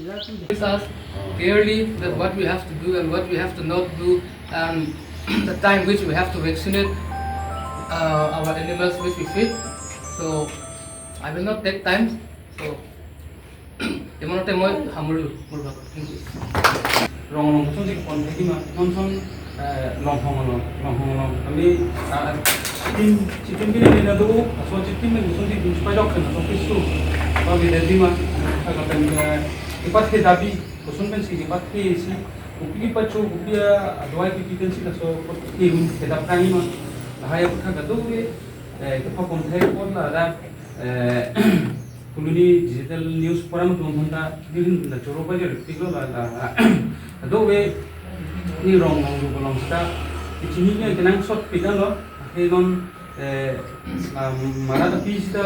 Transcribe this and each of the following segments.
Gives us clearly that what we have to do and what we have to not do, and the time which we have to vaccinate our animals which we feed. So I will not take time. So imonate moi hamuru mur baba. Thank you. Rong sonji kon theki ma non son long hong ami chitin bi ni na do so chitin ni sonji bin spai dok na so pisu ba bi de ma ka pen ipat ke dabi ko son pen si ipat ke si upi pacho upia adwai ki pen si la so ke hun ke dap kani ma la haya ka ga do we ke pa kon thai kon la ra Phuloni digital news forum tu honda din la choro ba jer tiklo la do we ni rong ru bolong sta ichini ni kenang shot pidan lo he non mara da pista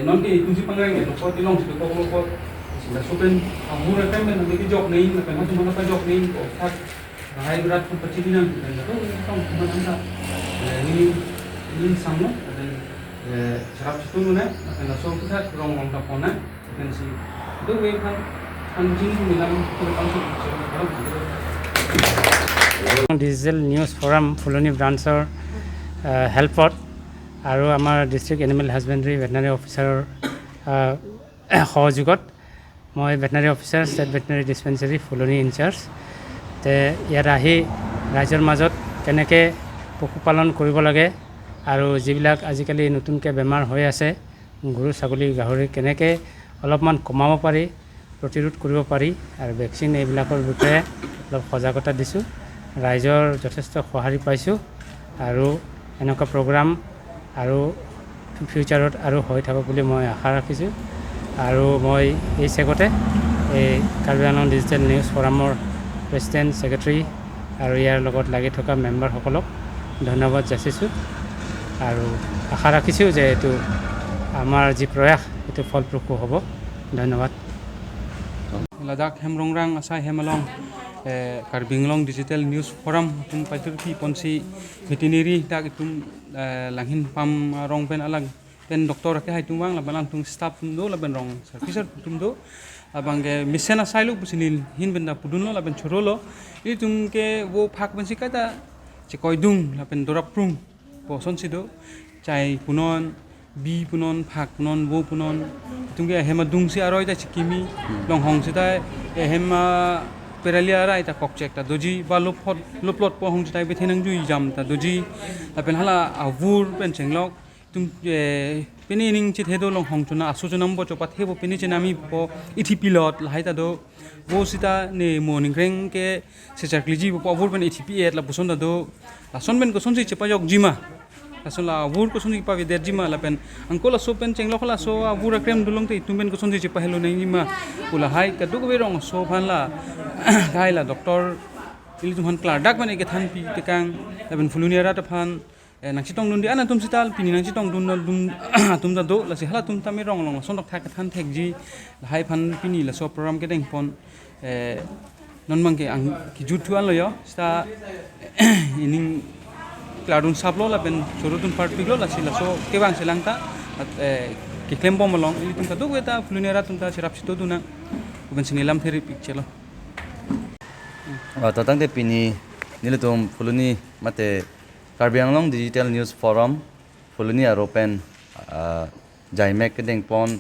non ke tuji pangrang ke ko tilong si ko la sopen amura kan men ke jok nei na kan tu mana pa jok nei ko thak hai berat ko pachini nan kan to tong mana ni samno sarap situ mana akan langsung kita kurang pona akan si itu kan anjing bilang langsung digital news forum Phuloni branchৰ হেল্পত আৰু আমাৰ district animal হাজবেণ্ডাৰী veterinary অফিচাৰৰ সহযোগত মই veterinary officer state veterinary ডিছপেঞ্চাৰী ফুলনি in-charge তে ইয়াত আহি ৰাইজৰ মাজত কেনেকৈ পশুপালন কৰিব লাগে আৰু যিবিলাক আজিকালি নতুনকৈ বেমাৰ হৈ আছে গৰু ছাগলী গাহৰি কেনেকৈ অলপমান কমাব পাৰি প্ৰতিৰোধ কৰিব পাৰি আৰু ভেকচিন এইবিলাকৰ বিষয়ে অলপ সজাগতা দিছোঁ ৰাইজৰ যথেষ্ট সঁহাৰি পাইছোঁ আৰু এনেকুৱা প্ৰগ্ৰাম আৰু ফিউচাৰত আৰু হৈ থাকক বুলি মই আশা ৰাখিছোঁ আৰু মই এই চেগতে এই কাৰ্বি আংলং ডিজিটেল নিউজ ফৰামৰ প্ৰেছিডেণ্ট ছেক্ৰেটাৰী আৰু ইয়াৰ লগত লাগি থকা মেম্বাৰসকলক ধন্যবাদ যাচিছোঁ আৰু আশা ৰাখিছোঁ যে এইটো আমাৰ যি প্ৰয়াস এইটো ফলপ্ৰসূ হ'ব ধন্যবাদ লাডাখ হেমৰংৰাং আছাই হেমালং Karbi Anglong digital news forum তুম পাইtur pi ponsi veterinary tak tum langhin pam rong pen alang pen doktor ke hai tumwang la balang tum staff tum do la ben rong servicer tum do abang ke mission asailu pusinil hin benda pudun lo la ben chorolo ini tum ke wo phak ben sikata chekoi dung la pen dorap prung poson sido chai punon bi punon phak punon wo punon tum ke hema dung si aroi ta chikimi long hong sita hema peralia ra ita kokchek ta doji ba loplot po hong tai bethenang jui jam ta doji la pen hala avur pen chenglok tum peni ning chi thedo long hong chuna asu chunam bo chopat hebo peni chenami po ithi pilot la haita do bo sita ne morning reng ke se chakliji po avur pen ithi pi et la buson da do la son ben ko son chi chepa jok jima la avur ko son chi pa der jima la pen angkola so pen chenglok la so avur krem dulong te tum ben ko son chi chepa helo nei jima ula hai ka du ko rong so phan la gai la doctor ili tum han klar dak mane ke than pi te kang laben Phuloni ra ta phan nang chitong dun di ana tum sital pini nang chitong dun dum tum da do la si hala tum tami rong long son dok thak than thek ji la hai phan pini la so program ke deng pon non mang ke ang ki jut tuan lo yo sta ining kladun sablo la ben chorotun part piglo la si la so ke bang selang ta ke klem bom long ili tum ka do ta Phuloni ra tum ta sirap sito duna ben sinilam theri picture lo tatang te pini nilutum Phuloni mate Karbi Anglong Digital News Forum Phuloni aropen ajaimek kedeng pon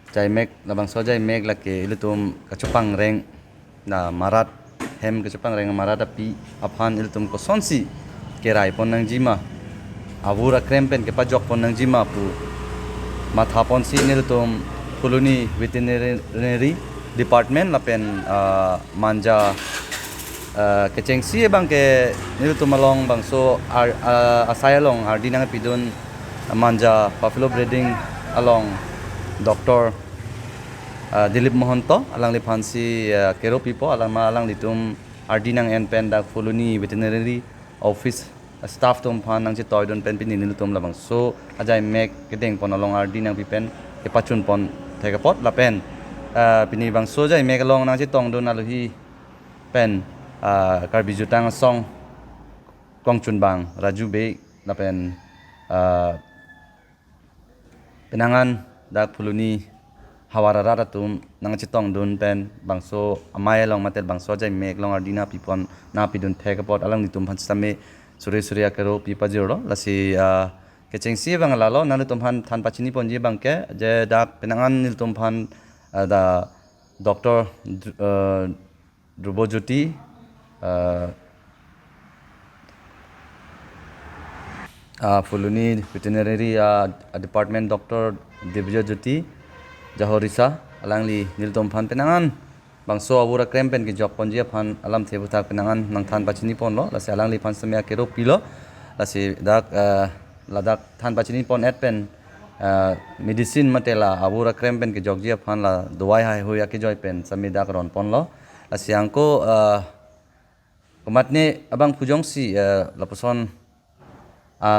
ajaimek labang so ajaimek la ke ilutum kachupang reng na marat hem kachupang reng marat api aphan ilutum ko sonsi kerai pon nang jima avura krempen ke pajok pon nang jima pu matha pon si nilutum Phuloni veterinary department lapen manja keceng si bang ke nilu tumalong bang so asayalong ardinang pidun manja buffalo breeding along Dr. Dilip Mohanto alang lipansi kero pipo alang litum ardinang en pen dak Phuloni veterinary office staff tum phan nang chi toy don pen pin nilu tum labang so ajaimek kedeng pon along ardinang pipen ke pachun pon thekapot lapen pini bang so ajaimek along nang chi tong don aluhi pen Karbi jutang song kong chun bang raju be lapen penangan dak Phuloni hawara rara tum nang chitong dun pen bangso amaya long matel bangso ajaimek long ardina pipon na pidun thekapot alang nitum phan same surya kero pipa jiro lasi kecengsi bang lalo nalu tum phan than pachini ponji bangke je dak penangan nil tum phan da Dr. Drubojoti Phuloni veterinary department Dr. Divya Jyoti Jahorisa alangli niltom phan penangan bangso abura krempen ki jok ponjia phan alam thebutak penangan nang than pachini pon lo lase alangli phan samya kero pilo lase dak ladak than pachini pon at pen medicine matela abura krempen ki jokjia phan la dawai hai hoya ki joy pen sami dak ron pon lo lase angko komatne abang pujongsi laposon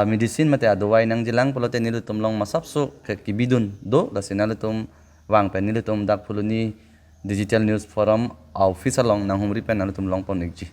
medicine mate adawai nang jilang polote nilutum long masapso kibidun do lase nalutum wang pen nilutum dak Phuloni digital news forum office along nang humri pen nalutum long pon ekji